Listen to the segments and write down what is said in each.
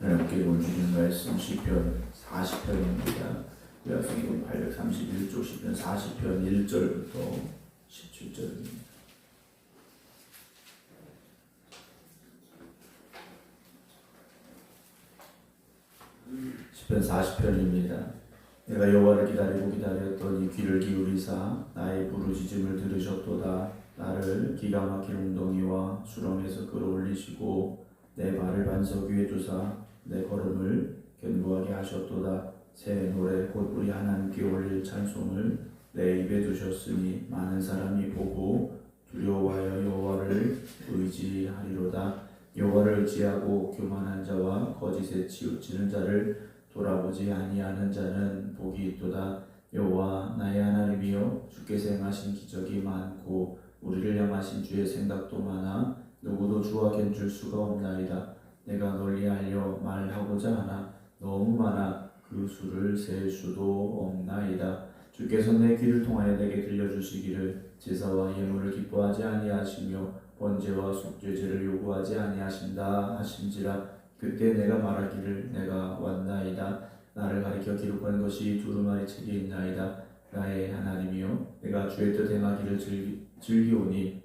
하나님께 오늘 주신 말씀 시편 40편입니다. 구약성경 831쪽 시편 40편 1절부터 17절입니다. 시편 40편입니다. 내가 여호와를 기다리고 기다렸더니 귀를 기울이사 나의 부르짖음을 들으셨도다. 나를 기가 막힌 웅덩이와 수렁에서 끌어올리시고 내 발을 반석 위에 두사 내 걸음을 견고하게 하셨도다. 새 노래 곧 우리 하나님께 올릴 찬송을 내 입에 두셨으니 많은 사람이 보고 두려워하여 여호와를 의지하리로다. 여호와를 의지하고 교만한 자와 거짓에 치우치는 자를 돌아보지 아니하는 자는 복이 있도다. 여호와 나의 하나님이여, 주께서 행하신 기적이 많고 우리를 향하신 주의 생각도 많아 누구도 주와 견줄 수가 없나이다. 내가 널리 알려 말하고자 하나 너무 많아 그 수를 셀 수도 없나이다. 주께서 내 귀를 통하여 내게 들려주시기를 제사와 예물을 기뻐하지 아니하시며 번제와 속죄제를 요구하지 아니하신다 하신지라. 그때 내가 말하기를 내가 왔나이다. 나를 가리켜 기록한 것이 두루마리 책에 있나이다. 나의 하나님이여, 내가 주의 뜻 행하기를 즐기오니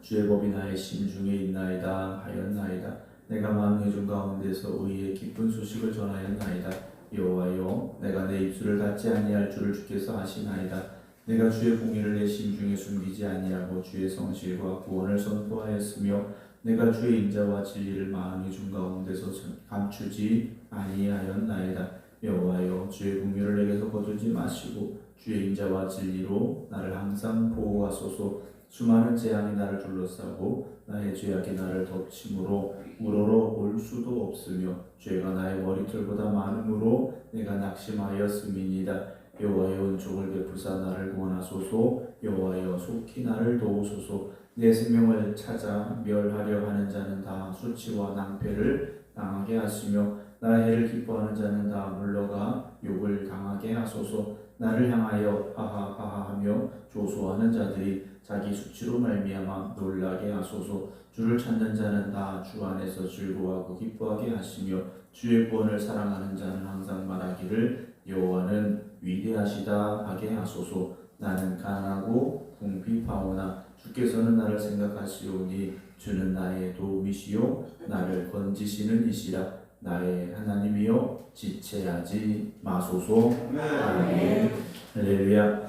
주의 법이 나의 심중에 있나이다 하였나이다. 내가 만민의 중 가운데서 의의 기쁜 소식을 전하였나이다. 여호와여, 내가 내 입술을 닫지 아니할 줄을 주께서 아시나이다. 내가 주의 공의를 내 심중에 숨기지 아니하고 주의 성실과 구원을 선포하였으며 내가 주의 인자와 진리를 마음의 중 가운데서 감추지 아니하였나이다. 여호와여, 주의 공의를 내게서 거두지 마시고 주의 인자와 진리로 나를 항상 보호하소서. 수많은 재앙이 나를 둘러싸고 나의 죄악이 나를 덮침으로 우러러 올 수도 없으며 죄가 나의 머리털보다 많으므로 내가 낙심하였음이니이다. 여호와여, 은총을 베푸사 나를 구원하소서. 여호와여, 속히 나를 도우소서. 내 생명을 찾아 멸하려 하는 자는 다 수치와 낭패를 당하게 하시며 나의 해를 기뻐하는 자는 다 물러가 욕을 당하게 하소서. 나를 향하여 하하하하하며 조소하는 자들이 자기 수치로 말미암아 놀라게 하소서. 주를 찾는 자는 다 주 안에서 즐거워하고 기뻐하게 하시며 주의 구원을 사랑하는 자는 항상 말하기를 여호와는 위대하시다 하게 하소서. 나는 가난하고 궁핍하오나 주께서는 나를 생각하시오니 주는 나의 도움이시요 나를 건지시는 이시라. 나의 하나님이여, 지체하지 마소서. 아멘. 할렐루야.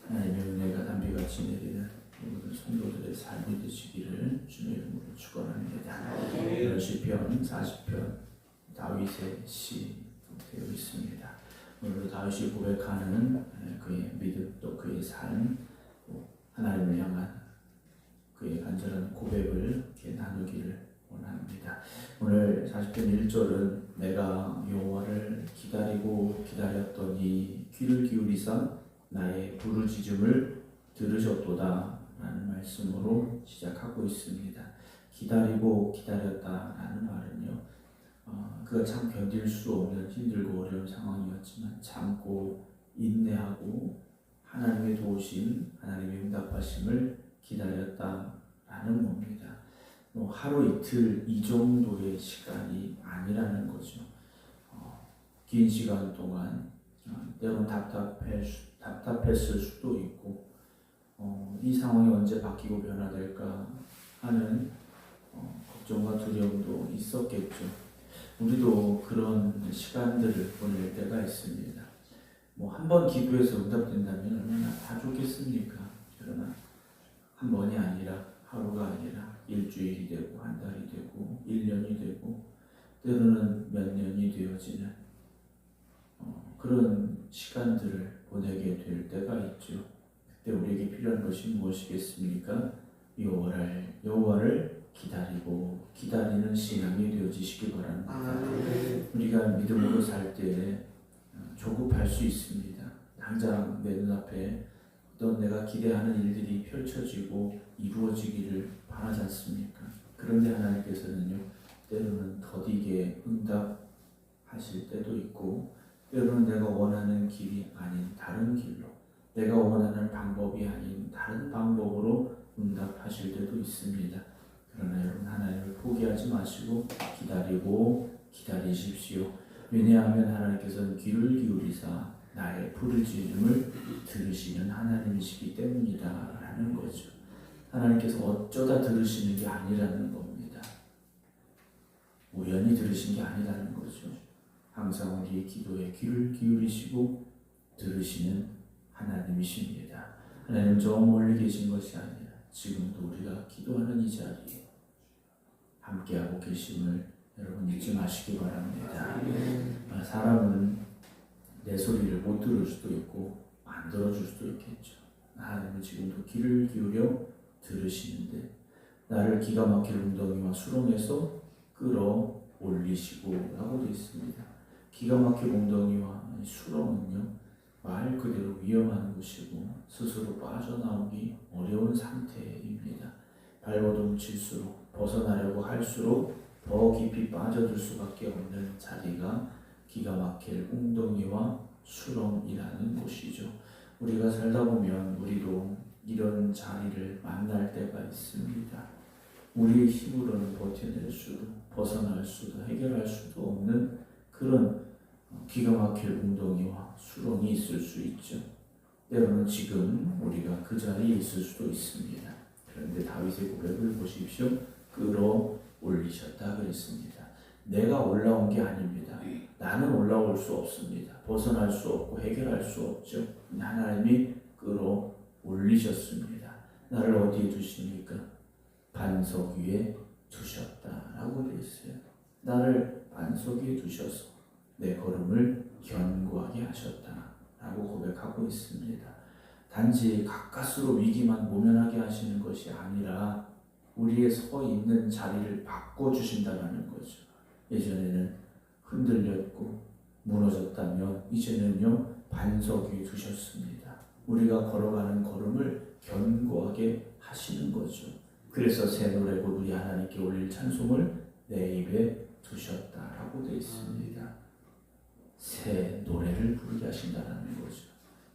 하나님의 은혜가 담비같이 내리는 모든 성도들의 삶이 되시기를 주의 이름으로 축원합니다. 오늘 시편 40편 다윗의 시 되어 있습니다. 오늘도 다윗이 고백하는 그의 믿음, 또 그의 삶, 하나님을 향한 그의 간절한 고백을 이렇게 나누기를 원합니다. 오늘 40편 1절은 내가 여호와를 기다리고 기다렸더니 귀를 기울이사 나의 부르짖음을 들으셨도다 라는 말씀으로 시작하고 있습니다. 기다리고 기다렸다라는 말은요, 그가 참 견딜 수 없는 힘들고 어려운 상황이었지만 참고 인내하고 하나님의 도우심, 하나님의 응답하심을 기다렸다라는 겁니다. 하루 이틀 이 정도의 시간이 아니라는 거죠. 긴 시간 동안 때론 답답했을 수도 있고 이 상황이 언제 바뀌고 변화될까 하는 걱정과 두려움도 있었겠죠. 우리도 그런 시간들을 보낼 때가 있습니다. 한 번 기도해서 응답된다면 얼마나 다 좋겠습니까? 그러나 한 번이 아니라 하루가 아니라 일주일이 되고 한 달이 되고 1년이 되고 때로는 몇 년이 되어지는 그런 시간들을 보내게 될 때가 있죠. 그때 우리에게 필요한 것이 무엇이겠습니까? 여호와를 기다리고 기다리는 신앙이 되어지시기 바랍니다. 우리가 믿음으로 살 때 조급할 수 있습니다. 당장 내 눈앞에 어떤 내가 기대하는 일들이 펼쳐지고 이루어지기를 바라지 않습니까? 그런데 하나님께서는요, 때로는 더디게 응답하실 때도 있고 때로는 내가 원하는 길이 아닌 다른 길로, 내가 원하는 방법이 아닌 다른 방법으로 응답하실 때도 있습니다. 그러나 여러분 하나님을 포기하지 마시고 기다리십시오. 왜냐하면 하나님께서는 귀를 기울이사 나의 부르짖음을 들으시는 하나님이시기 때문이다 라는 거죠. 하나님께서 어쩌다 들으시는 게 아니라는 겁니다. 우연히 들으신 게 아니라는 거죠. 항상 우리의 기도에 귀를 기울이시고 들으시는 하나님이십니다. 하나님 저 멀리 계신 것이 아니라 지금도 우리가 기도하는 이 자리에 함께하고 계심을 여러분 잊지 마시기 바랍니다. 사람은 내 소리를 못 들을 수도 있고 안 들어줄 수도 있겠죠. 하나님은 지금도 귀를 기울여 들으시는데 나를 기가 막힐 웅덩이와 수렁에서 끌어올리시고 라고 되어 있습니다. 기가 막힐 웅덩이와 수렁은요 말 그대로 위험한 곳이고 스스로 빠져나오기 어려운 상태입니다. 발버둥칠수록 벗어나려고 할수록 더 깊이 빠져들 수밖에 없는 자리가 기가 막힐 웅덩이와 수렁이라는 곳이죠. 우리가 살다 보면 우리도 이런 자리를 만날 때가 있습니다. 우리의 힘으로는 버텨낼 수도 벗어날 수도 해결할 수도 없는 그런 기가 막힐 웅덩이와 수렁이 있을 수 있죠. 때로는 지금 우리가 그 자리에 있을 수도 있습니다. 그런데 다윗의 고백을 보십시오. 끌어올리셨다 그랬습니다. 내가 올라온 게 아닙니다. 나는 올라올 수 없습니다. 벗어날 수 없고 해결할 수 없죠. 하나님이 끌어올리셨습니다. 나를 어디에 두십니까? 반석 위에 두셨다라고 되어 있어요. 나를 반석 위에 두셔서 내 걸음을 견고하게 하셨다라고 고백하고 있습니다. 단지 가까스로 위기만 모면하게 하시는 것이 아니라 우리의 서 있는 자리를 바꿔주신다는 거죠. 예전에는 흔들렸고 무너졌다면 이제는요 반석 위에 두셨습니다. 우리가 걸어가는 걸음을 견고하게 하시는 거죠. 그래서 새 노래고 우리 하나님께 올릴 찬송을 내 입에 두셨다라고 되어 있습니다. 새 노래를 부르게 하신다는 거죠.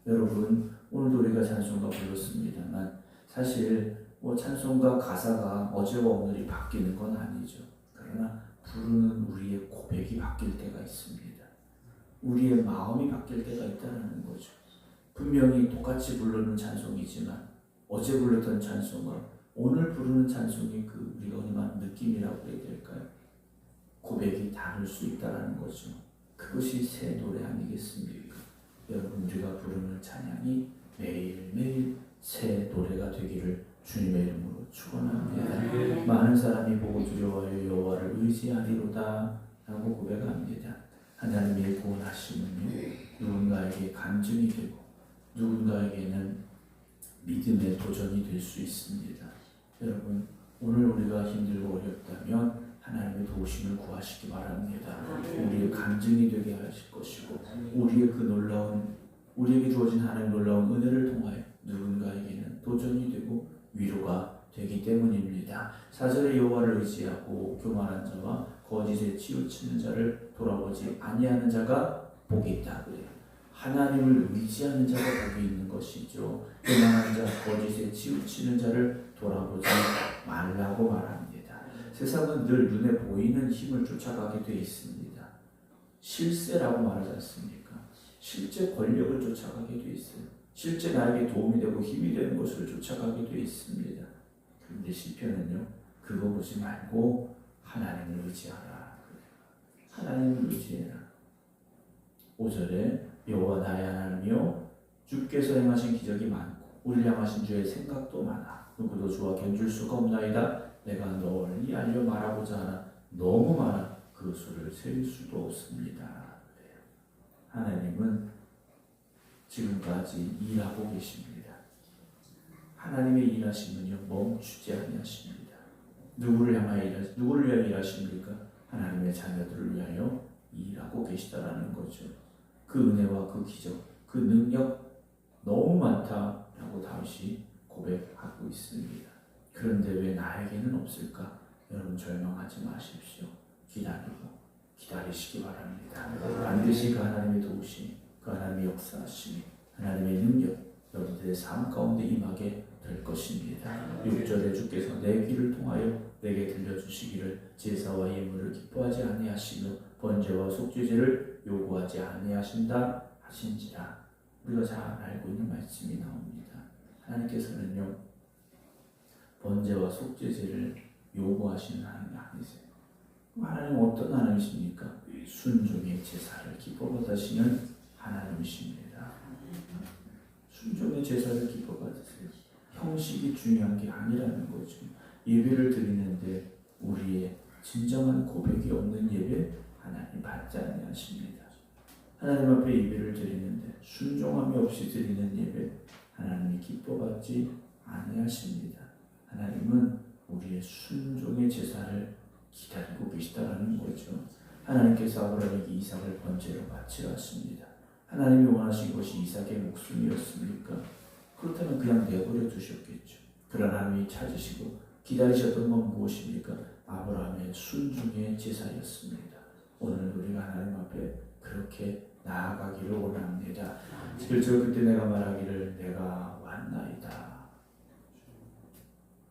여러분 오늘도 우리가 찬송가 불렀습니다만 사실 찬송가 가사가 어제와 오늘이 바뀌는 건 아니죠. 그러나 부르는 우리의 고백이 바뀔 때가 있습니다. 우리의 마음이 바뀔 때가 있다는 거죠. 분명히 똑같이 부르는 찬송이지만 어제 불렀던 찬송과 오늘 부르는 찬송이 우리가 얼마나 느낌이라고 해야 될까요? 고백이 다를 수 있다는 거죠. 그것이 새 노래 아니겠습니까? 여러분 우리가 부르는 찬양이 매일매일 새 노래가 되기를 주님의 이름으로 축원합니다. 많은 사람이 보고 두려워하여 여호와를 의지하리로다 라고 고백합니다. 하나님의 구원하심은요 누군가에게 간증이 되고 누군가에게는 믿음의 도전이 될 수 있습니다. 여러분 오늘 우리가 힘들고 어렵다면 하나님의 도우심을 구하시기 바랍니다. 우리의 간증이 되게 하실 것이고 우리의 우리에게 주어진 하나님의 놀라운 은혜를 통하여 누군가에게는 도전이 되고 위로가 되기 때문입니다. 4절에 여호와를 의지하고 교만한 자와 거짓에 치우치는 자를 돌아보지 아니하는 자가 복이 있다 그래요. 하나님을 의지하는 자가 복이 있는 것이죠. 교만한 자, 거짓에 치우치는 자를 돌아보지 말라고 말합니다. 세상은 늘 눈에 보이는 힘을 쫓아가게 되어 있습니다. 실세라고 말하지 않습니까? 실제 권력을 쫓아가게 되어 있어요. 실제 나에게 도움이 되고 힘이 되는 것을 쫓아가게 되어 있습니다. 그런데 시편은요, 그거 보지 말고 하나님을 의지하라. 하나님을 의지해라. 5절에 여호와 나의 하나님이여 주께서 행하신 기적이 많고 우리를 향하신 주의 생각도 많아 누구도 주와 견줄 수가 없나이다. 내가 널리 알려 말하고자 하나 너무 많아 그 수를 셀 수도 없습니다. 하나님은 지금까지 일하고 계십니다. 하나님의 일하심은요 멈추지 아니하십니다. 누구를 위하여 일하십니까? 하나님의 자녀들을 위하여 일하고 계시다라는 거죠. 그 은혜와 그 기적, 그 능력 너무 많다라고 다윗이 고백하고 있습니다. 그런데 왜 나에게는 없을까? 여러분 절망하지 마십시오. 기다리시기 바랍니다. 반드시 그 하나님의 도우심, 그 하나님의 역사하심, 하나님의 능력 여러분들의 삶 가운데 임하게 될 것입니다. 6절에 주께서 내 귀를 통하여 내게 들려주시기를 제사와 예물을 기뻐하지 아니하시며 번제와 속죄제를 요구하지 아니하신다 하신지라. 우리가 잘 알고 있는 말씀이 나옵니다. 하나님께서는요, 번제와 속죄제를 요구하시는 하나님이 아니세요. 하나님은 어떤 하나님이십니까? 순종의 제사를 기뻐받으시는 하나님이십니다. 순종의 제사를 기뻐받으세요. 형식이 중요한 게 아니라는 거죠. 예배를 드리는데 우리의 진정한 고백이 없는 예배 하나님 받지 아니하십니다. 하나님 앞에 예배를 드리는데 순종함이 없이 드리는 예배 하나님이 기뻐받지 아니하십니다. 하나님은 우리의 순종의 제사를 기다리고 계시다라는 거죠. 하나님께서 아브라함에게 이삭을 번제로 바치라 하십니다. 하나님이 원하신 것이 이삭의 목숨이었습니까? 그렇다면 그냥 내버려 두셨겠죠. 그러나 하나님이 찾으시고 기다리셨던 건 무엇입니까? 아브라함의 순종의 제사였습니다. 오늘 우리가 하나님 앞에 그렇게 나아가기를 원합니다. 그래서 그때 내가 말하기를 내가 왔나이다.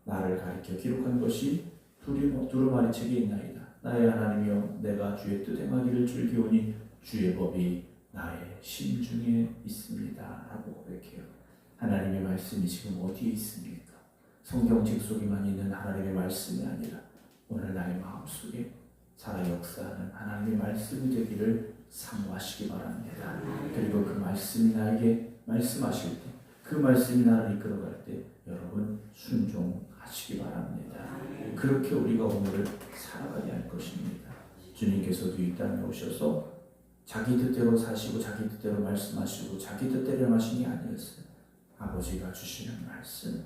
나를 가리켜 기록한 것이 두루마리 책에 있나이다. 나의 하나님이여 내가 주의 뜻 행하기를 즐기오니 주의 법이 나의 심중에 있습니다. 라고 고백해요. 하나님의 말씀이 지금 어디에 있습니까? 성경책 속에만 있는 하나님의 말씀이 아니라 오늘 나의 마음속에 살아 역사하는 하나님의 말씀이 되기를 사모하시기 바랍니다. 그리고 그 말씀이 나에게 말씀하실 때, 그 말씀이 나를 이끌어갈 때 여러분 순종하시기 바랍니다. 그렇게 우리가 오늘을 살아가야 할 것입니다. 주님께서도 이 땅에 오셔서 자기 뜻대로 사시고 자기 뜻대로 말씀하시고 자기 뜻대로 하신 게 아니었어요. 아버지가 주시는 말씀,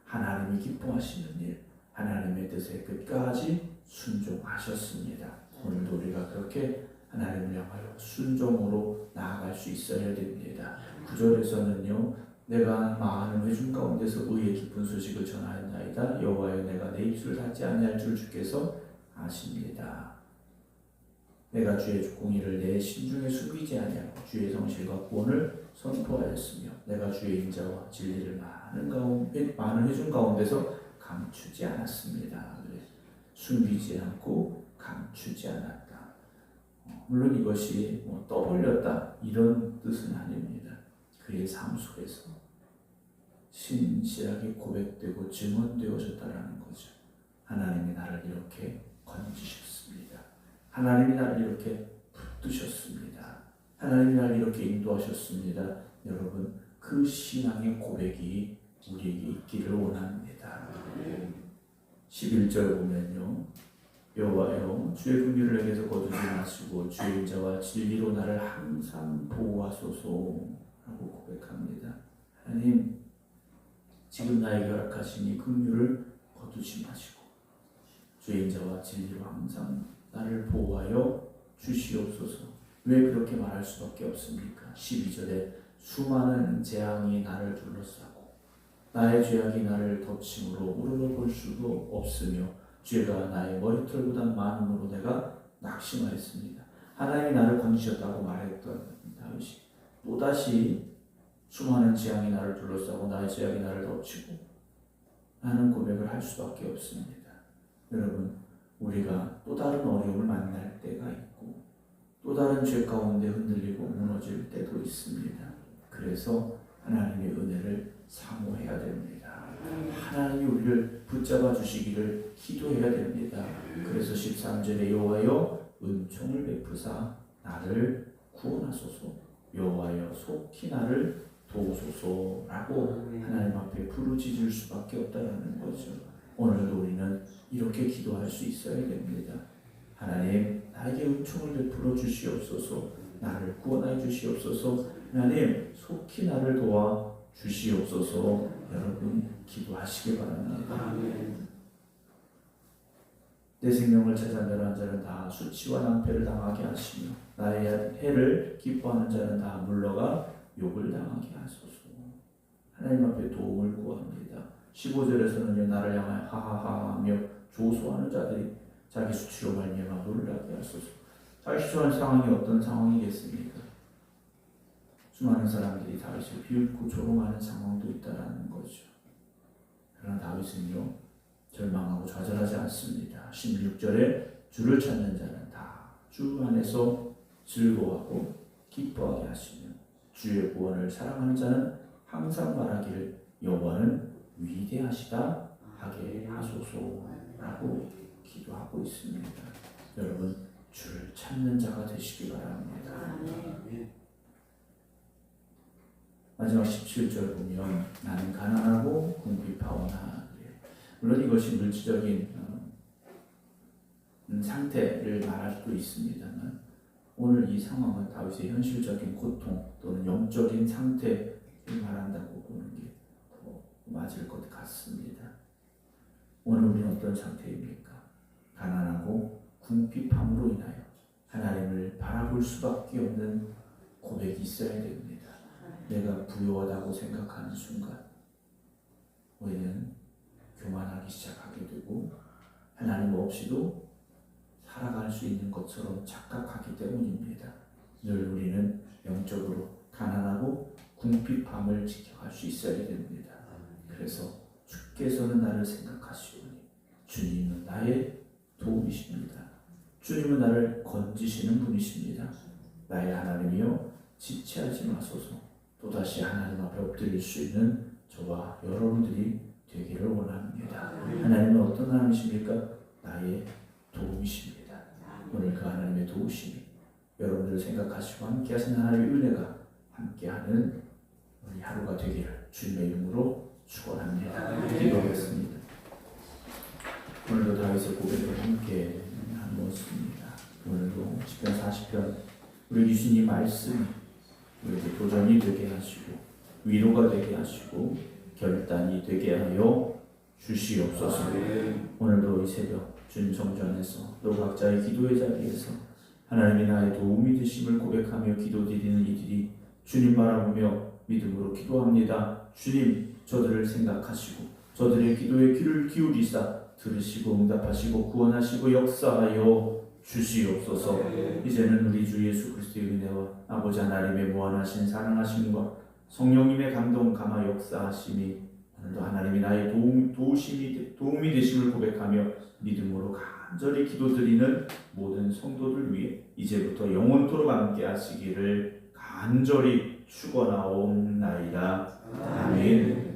하나님이 기뻐하시는 일, 하나님의 뜻에 끝까지 순종하셨습니다. 오늘도 우리가 그렇게 하나님을 향하여 순종으로 나아갈 수 있어야 됩니다. 9절에서는요, 내가 많은 회중 가운데서 의의 기쁜 소식을 전하였나이다. 여호와여 내가 내 입술을 닫지 아니할 줄 주께서 아십니다. 내가 주의 공의를 내 심중에 숨기지 아니하고 주의 성실과 구원을 선포하였으며 내가 주의 인자와 진리를 많은 회중 가운데서 감추지 않았습니다. 숨기지 않고 감추지 않았다. 물론 이것이 떠벌렸다 이런 뜻은 아닙니다. 그의 삶 속에서 신실하게 고백되고 증언되어졌다라는 거죠. 하나님이 나를 이렇게 건지셨습니다. 하나님이 나를 이렇게 붙드셨습니다. 하나님이 나를 이렇게 인도하셨습니다. 여러분 그 신앙의 고백이 우리에게 있기를 원합니다. 11절 보면요, 여호와여 주의 긍휼을 내게서 거두지 마시고 주의 인자와 진리로 나를 항상 보호하소서 라고 고백합니다. 하나님 지금 나에게 허락하신 이 긍휼을 거두지 마시고 주의 인자와 진리로 항상 나를 보호하여 주시옵소서. 왜 그렇게 말할 수밖에 없습니까? 12절에 수많은 재앙이 나를 둘러싸고 나의 죄악이 나를 덮침으로 우러러볼 수도 없으며 죄가 나의 머리털보다 많음으로 내가 낙심하였습니다. 하나님이 나를 건지셨다고 말했던 다윗이 또다시 수많은 재앙이 나를 둘러싸고 나의 죄악이 나를 덮치고 라는 고백을 할 수밖에 없습니다. 여러분 우리가 또 다른 어려움을 만날 때가 있고 또 다른 죄 가운데 흔들리고 무너질 때도 있습니다. 그래서 하나님의 은혜를 사모해야 됩니다. 하나님이 우리를 붙잡아 주시기를 기도해야 됩니다. 그래서 13절에 여호와여 은총을 베푸사 나를 구원하소서 여호와여 속히 나를 도우소서라고 하나님 앞에 부르짖을 수밖에 없다는 거죠. 오늘도 우리는 이렇게 기도할 수 있어야 됩니다. 하나님 나에게 은총을 베풀어 주시옵소서. 나를 구원하여 주시옵소서. 하나님 속히 나를 도와 주시옵소서. 여러분 기도하시기 바랍니다. 내 생명을 찾아 멸한 자는 다 수치와 낭패를 당하게 하시며 나의 해를 기뻐하는 자는 다 물러가 욕을 당하게 하소서. 하나님 앞에 도움을 구합니다. 15절에서는요 나를 향하여 하하하 하며 조소하는 자들이 자기 수치로 말미암아 놀라게 하소서. 자기 수치하는 상황이 어떤 상황이겠습니까? 수많은 사람들이 다윗을 비웃고 조롱하는 상황도 있다라는 거죠. 그러나 다윗은요 절망하고 좌절하지 않습니다. 16절에 주를 찾는 자는 다 주 안에서 즐거워하고 기뻐하게 하시며 주의 구원을 사랑하는 자는 항상 말하기를 여호와는 위대하시다 하게 하소서라고 기도하고 있습니다. 여러분, 주를 찾는 자가 되시기 바랍니다. 마지막 17절 보면 나는 가난하고 궁핍하오나, 물론 이것이 물질적인 상태를 말할 수도 있습니다만, 오늘 이 상황은 다윗의 현실적인 고통 또는 영적인 상태를 말한다고 보는 게 더 맞을 것 같습니다. 오늘 우리는 어떤 상태입니까? 가난하고 궁핍함으로 인하여 하나님을 바라볼 수밖에 없는 고백이 있어야 됩니다. 내가 부유하다고 생각하는 순간 우리는 교만하기 시작하게 되고 하나님 없이도 살아갈 수 있는 것처럼 착각하기 때문입니다. 늘 우리는 영적으로 가난하고 궁핍함을 지켜갈 수 있어야 됩니다. 그래서 주께서는 나를 생각하시오니 주님은 나의 도움이십니다. 주님은 나를 건지시는 분이십니다. 나의 하나님이여 지체하지 마소서. 또다시 하나님 앞에 엎드릴 수 있는 저와 여러분들이 되기를 원합니다. 하나님은 어떤 하나님이십니까? 나의 도움이십니다. 오늘 그 하나님의 도우심이 여러분들을 생각하시고 함께하신 하나님의 은혜가 함께하는 우리 하루가 되기를 주님의 이름으로 축원합니다. 기도하겠습니다. 오늘도 다윗의 고백을 함께 나누었습니다. 오늘도 시편 40편 우리 주님 말씀이 우리에게 도전이 되게 하시고 위로가 되게 하시고 결단이 되게 하여 주시옵소서. 오늘도 이 새벽 주님 성전에서 또 각자의 기도의 자리에서 하나님이 나의 도움이 되심을 고백하며 기도드리는 이들이 주님 바라보며 믿음으로 기도합니다. 주님, 저들을 생각하시고 저들의 기도에 귀를 기울이사 들으시고 응답하시고 구원하시고 역사하여 주시옵소서. 이제는 우리 주 예수 그리스도의 은혜와 아버지 하나님의 무한하신 사랑하심과 성령님의 감동 감화 역사하심이 오늘도 하나님이 나의 도움이 되심을 고백하며 믿음으로 간절히 기도드리는 모든 성도들 위해 이제부터 영원토록 함께 하시기를 간절히 축원하옵나이다. 아멘.